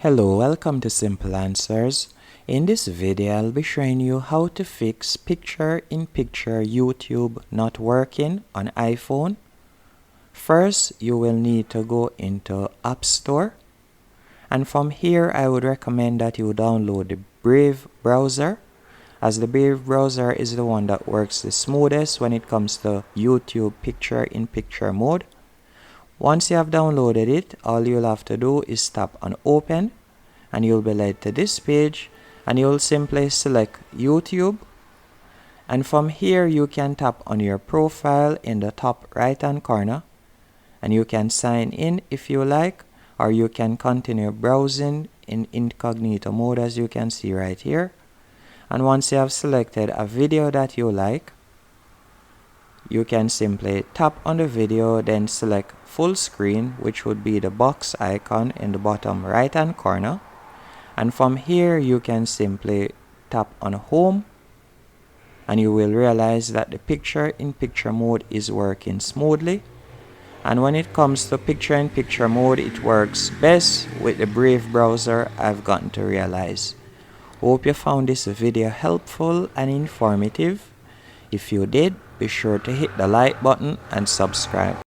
Hello, welcome to Simple Answers. In this video, I'll be showing you how to fix picture-in-picture YouTube not working on iPhone. First, you will need to go into App Store. And from here, I would recommend that you download the Brave browser, as the Brave browser is the one that works the smoothest when it comes to YouTube picture-in-picture mode. Once you have downloaded it, all you'll have to do is tap on open and you'll be led to this page and you'll simply select YouTube, and from here you can tap on your profile in the top right hand corner and you can sign in if you like, or you can continue browsing in incognito mode as you can see right here. And once you have selected a video that you like, you can simply tap on the video, then select full screen, which would be the box icon in the bottom right hand corner. And from here you can simply tap on home and you will realize that the picture-in-picture mode is working smoothly. And when it comes to picture-in-picture mode, it works best with the Brave browser, I've gotten to realize. Hope you found this video helpful and informative. If you did, be sure to hit the like button and subscribe.